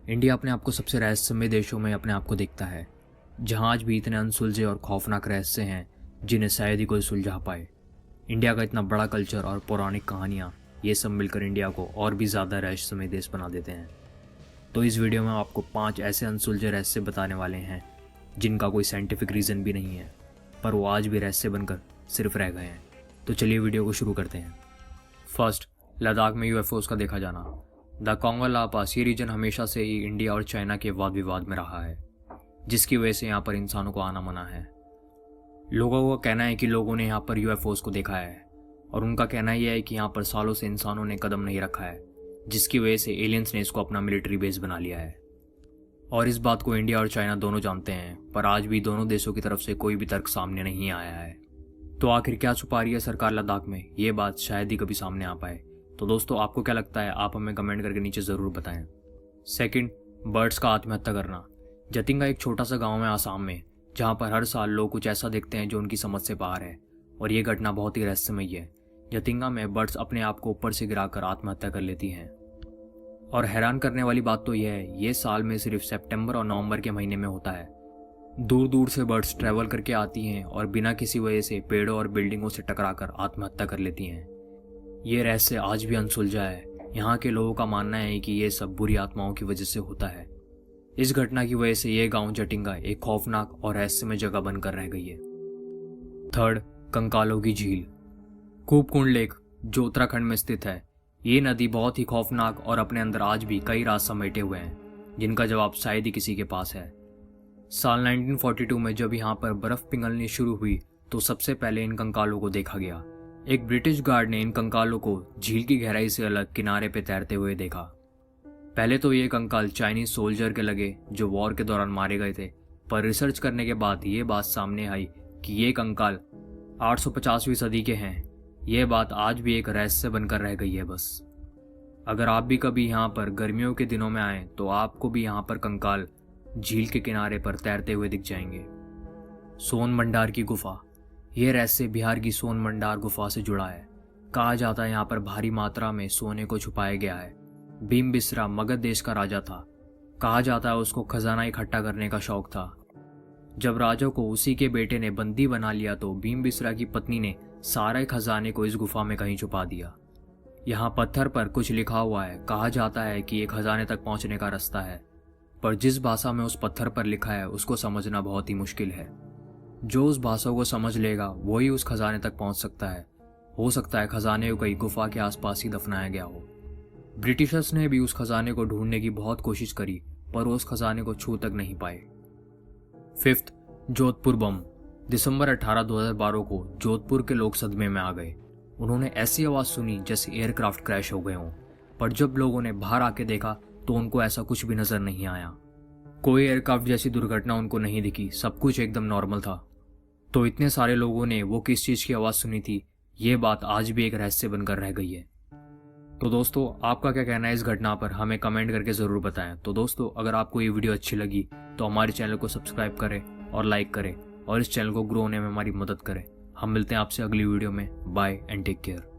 India अपने आप को सबसे रहस्यमय देशों में अपने आप को देखता है, जहां आज भी इतने अनसुलझे और खौफनाक रहस्य हैं जिन्हें शायद ही कोई सुलझा पाए। इंडिया का इतना बड़ा कल्चर और पौराणिक कहानियां, ये सब मिलकर इंडिया को और भी ज़्यादा रहस्यमय देश बना देते हैं। तो इस वीडियो में हम आपको 5 ऐसे अनसुलझे रहस्य बताने वाले हैं जिनका कोई साइंटिफिक रीज़न भी नहीं है, पर वो आज भी रहस्य बनकर सिर्फ रह गए हैं। तो चलिए वीडियो को शुरू करते हैं। फर्स्ट, लद्दाख में यूएफओस का देखा जाना। द कांगो ला पास ये रीजन हमेशा से ही इंडिया और चाइना के वाद विवाद में रहा है, जिसकी वजह से यहाँ पर इंसानों को आना मना है। लोगों का कहना है कि लोगों ने यहाँ पर यूएफओस को देखा है, और उनका कहना यह है कि यहाँ पर सालों से इंसानों ने कदम नहीं रखा है, जिसकी वजह से एलियंस ने इसको अपना मिलिट्री बेस बना लिया है। और इस बात को इंडिया और चाइना दोनों जानते हैं, पर आज भी दोनों देशों की तरफ से कोई भी तर्क सामने नहीं आया है। तो आखिर क्या छुपा रही है सरकार लद्दाख में, ये बात शायद ही कभी सामने आ पाए। तो दोस्तों, आपको क्या लगता है, आप हमें कमेंट करके नीचे ज़रूर बताएं। सेकंड, बर्ड्स का आत्महत्या करना। जतिंगा एक छोटा सा गांव है आसाम में, जहां पर हर साल लोग कुछ ऐसा देखते हैं जो उनकी समझ से बाहर है, और ये घटना बहुत ही रहस्यमय है। जतिंगा में बर्ड्स अपने आप को ऊपर से गिराकर आत्महत्या कर लेती हैं। और हैरान करने वाली बात तो यह है, ये साल में सिर्फ सितंबर और नवंबर के महीने में होता है। दूर दूर से बर्ड्स ट्रैवल करके आती हैं और बिना किसी वजह से पेड़ों और बिल्डिंगों से टकराकर आत्महत्या कर लेती हैं। ये रहस्य आज भी अनसुलझा है। यहाँ के लोगों का मानना है कि ये सब बुरी आत्माओं की वजह से होता है। इस घटना की वजह से ये गांव जटिंगा एक खौफनाक और रहस्यमय जगह बनकर रह गई है। थर्ड, कंकालों की झील। कूपकुंड लेक, जो उत्तराखंड में स्थित है, ये नदी बहुत ही खौफनाक और अपने अंदर आज भी कई राज समेटे हुए हैं, जिनका जवाब शायद ही किसी के पास है। साल 1942 में जब यहाँ पर बर्फ पिघलनी शुरू हुई तो सबसे पहले इन कंकालों को देखा गया। एक ब्रिटिश गार्ड ने इन कंकालों को झील की गहराई से अलग किनारे पे तैरते हुए देखा। पहले तो ये कंकाल चाइनीज सोल्जर के लगे जो वॉर के दौरान मारे गए थे, पर रिसर्च करने के बाद ये बात सामने आई कि ये कंकाल 850वीं सदी के हैं। ये बात आज भी एक रहस्य बनकर रह गई है बस। अगर आप भी कभी यहाँ पर गर्मियों के दिनों में आए तो आपको भी यहाँ पर कंकाल झील के किनारे पर तैरते हुए दिख जाएंगे। सोन मंडार की गुफा। यह रहस्य बिहार की सोन मंडार गुफा से जुड़ा है। कहा जाता है यहाँ पर भारी मात्रा में सोने को छुपाया गया है। बिम्बिसरा मगध देश का राजा था। कहा जाता है उसको खजाना इकट्ठा करने का शौक था। जब राजा को उसी के बेटे ने बंदी बना लिया तो बिम्बिसरा की पत्नी ने सारे खजाने को इस गुफा में कहीं छुपा दिया। यहाँ पत्थर पर कुछ लिखा हुआ है। कहा जाता है कि ये खजाने तक पहुँचने का रास्ता है, पर जिस भाषा में उस पत्थर पर लिखा है उसको समझना बहुत ही मुश्किल है। जो उस भाषा को समझ लेगा वही उस खजाने तक पहुंच सकता है। हो सकता है खजाने को कहीं गुफा के आसपास ही दफनाया गया हो। ब्रिटिशर्स ने भी उस खजाने को ढूंढने की बहुत कोशिश करी, पर वो उस खजाने को छू तक नहीं पाए। फिफ्थ, जोधपुर बम। दिसंबर 18, 2012 को जोधपुर के लोग सदमे में आ गए। उन्होंने ऐसी आवाज़ सुनी जैसे एयरक्राफ्ट क्रैश हो गए हों, पर जब लोगों ने बाहर आके देखा तो उनको ऐसा कुछ भी नजर नहीं आया। कोई एयरक्राफ्ट जैसी दुर्घटना उनको नहीं दिखी, सब कुछ एकदम नॉर्मल था। तो इतने सारे लोगों ने वो किस चीज़ की आवाज़ सुनी थी, ये बात आज भी एक रहस्य बनकर रह गई है। तो दोस्तों, आपका क्या कहना है इस घटना पर, हमें कमेंट करके ज़रूर बताएं। तो दोस्तों, अगर आपको ये वीडियो अच्छी लगी तो हमारे चैनल को सब्सक्राइब करें और लाइक करें, और इस चैनल को ग्रो होने में हमारी मदद करें। हम मिलते हैं आपसे अगली वीडियो में। Bye and take care.